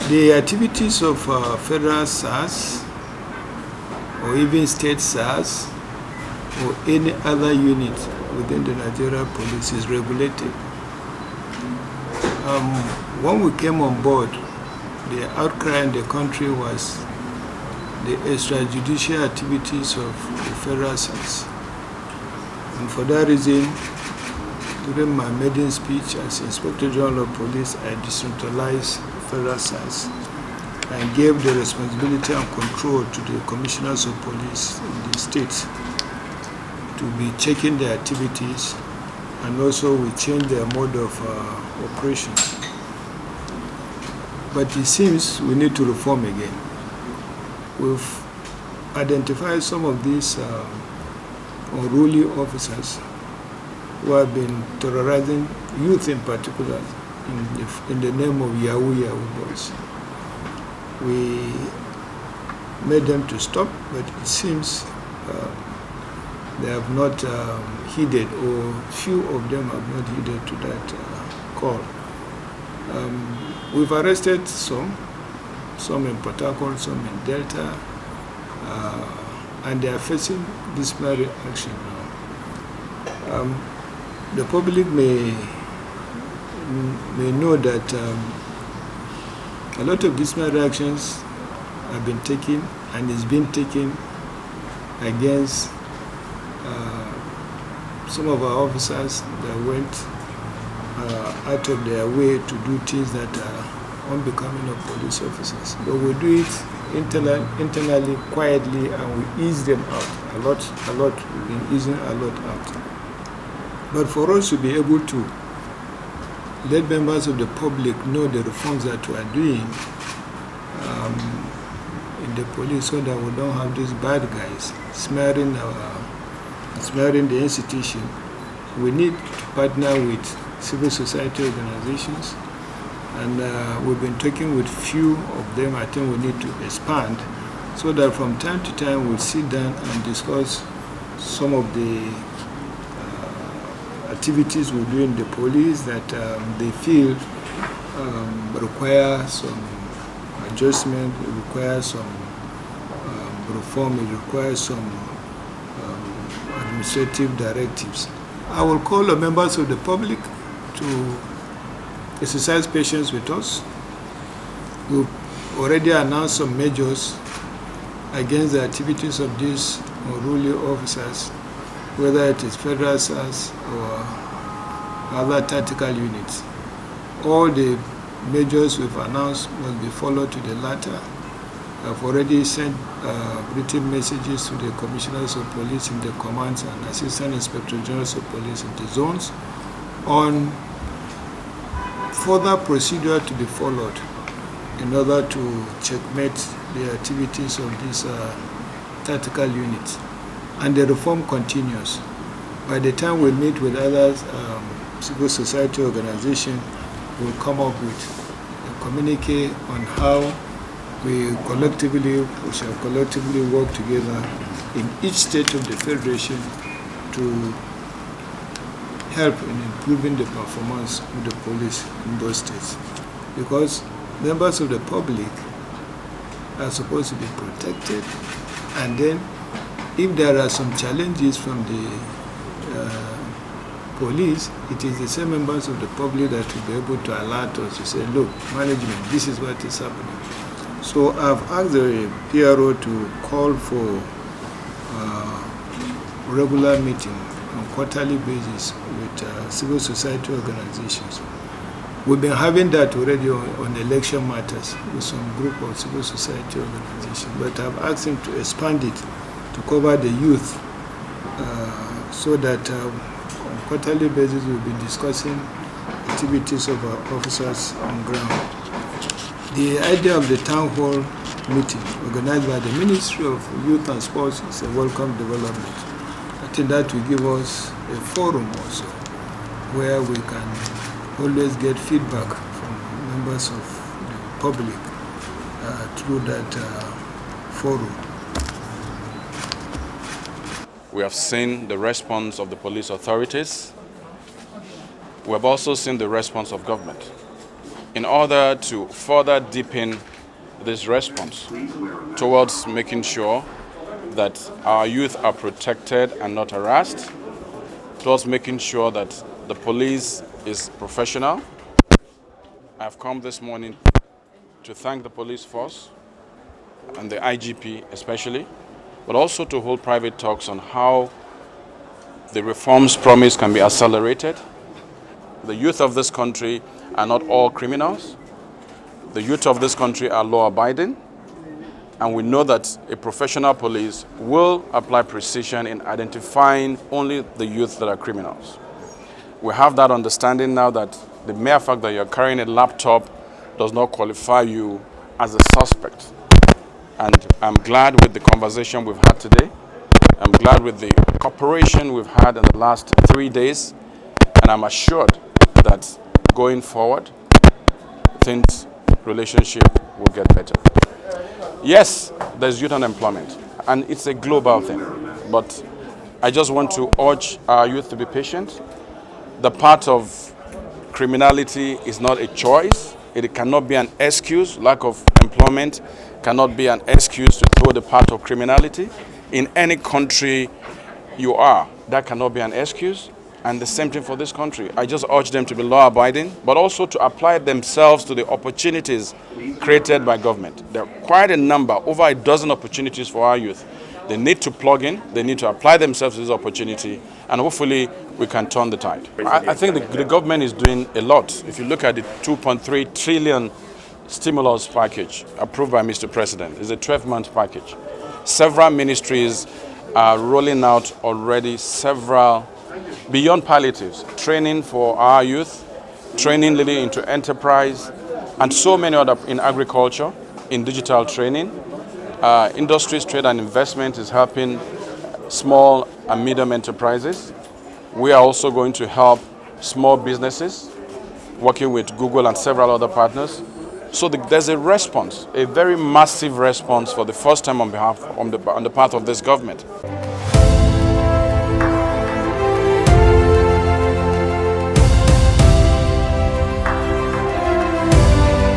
The activities of federal Sars or even state Sars or any other unit within the Nigeria police is regulated. When we came on board, the outcry in the country was the extrajudicial activities of the federal Sars. And for that reason, during my maiden speech as Inspector General of Police, I decentralized federal Sars and gave the responsibility and control to the commissioners of police in the states to be checking their activities, and also we changed their mode of operations. But it seems we need to reform again. We've identified some of these unruly officers who have been terrorizing youth in particular in the name of Yahoo boys. We made them to stop, but it seems they have not heeded, or few of them have not heeded to that call. We've arrested some in Port Harcourt, some in Delta, and they are facing disciplinary action now. The public may know that a lot of disciplinary actions have been taken and is being taken against some of our officers that went out of their way to do things that are unbecoming of police officers. But we do it internally, quietly, and we ease them out a lot. We've been easing a lot out. But for us to be able to let members of the public know the reforms that we are doing in the police, so that we don't have these bad guys smearing the institution, we need to partner with civil society organizations, and we've been talking with few of them. I think we need to expand so that from time to time we'll sit down and discuss some of the activities we do in the police that they feel require some adjustment, it requires some reform, it requires some administrative directives. I will call on members of the public to exercise patience with us. We've already announced some measures against the activities of these unruly officers, whether it is federal Sars or other tactical units. All the measures we've announced must be followed to the latter. I've already sent written messages to the commissioners of police in the commands and assistant inspector generals of police in the zones on further procedure to be followed in order to checkmate the activities of these tactical units. And the reform continues. By the time we meet with other civil society organizations, we'll come up with a communique on how we shall collectively work together in each state of the Federation to help in improving the performance of the police in those states. Because members of the public are supposed to be protected, and then if there are some challenges from the police, it is the same members of the public that will be able to alert us to say, look, management, this is what is happening. So I've asked the PRO to call for regular meeting on quarterly basis with civil society organizations. We've been having that already on election matters with some group of civil society organizations, but I've asked him to expand it to cover the youth so that on quarterly basis we'll be discussing activities of our officers on ground. The idea of the town hall meeting organized by the Ministry of Youth and Sports is a welcome development. I think that will give us a forum also where we can always get feedback from members of the public through that forum. We have seen the response of the police authorities. We have also seen the response of government. in order to further deepen this response towards making sure that our youth are protected and not harassed, towards making sure that the police is professional. I've come this morning to thank the police force and the IGP especially, but also to hold private talks on how the reforms promised can be accelerated. The youth of this country are not all criminals. The youth of this country are law-abiding, and we know that a professional police will apply precision in identifying only the youth that are criminals. We have that understanding now that the mere fact that you're carrying a laptop does not qualify you as a suspect. And I'm glad with the conversation we've had today. I'm glad with the cooperation we've had in the last 3 days. And I'm assured that going forward, things, relationship will get better. Yes, there's youth unemployment, and it's a global thing. But I just want to urge our youth to be patient. The part of criminality is not a choice. It cannot be an excuse. Lack of employment cannot be an excuse to throw the path of criminality. In any country you are, that cannot be an excuse. And the same thing for this country. I just urge them to be law-abiding, but also to apply themselves to the opportunities created by government. There are quite a number, over a dozen opportunities for our youth. They need to plug in, they need to apply themselves to this opportunity, and hopefully we can turn the tide. I think the government is doing a lot. If you look at the 2.3 trillion stimulus package approved by Mr. President, it's a 12-month package. Several ministries are rolling out already several, beyond palliatives, training for our youth, training leading into enterprise, and so many other in agriculture, in digital training. Industries, trade and investment is helping small and medium enterprises. We are also going to help small businesses, working with Google and several other partners. So there's a response, a very massive response for the first time on the part of this government.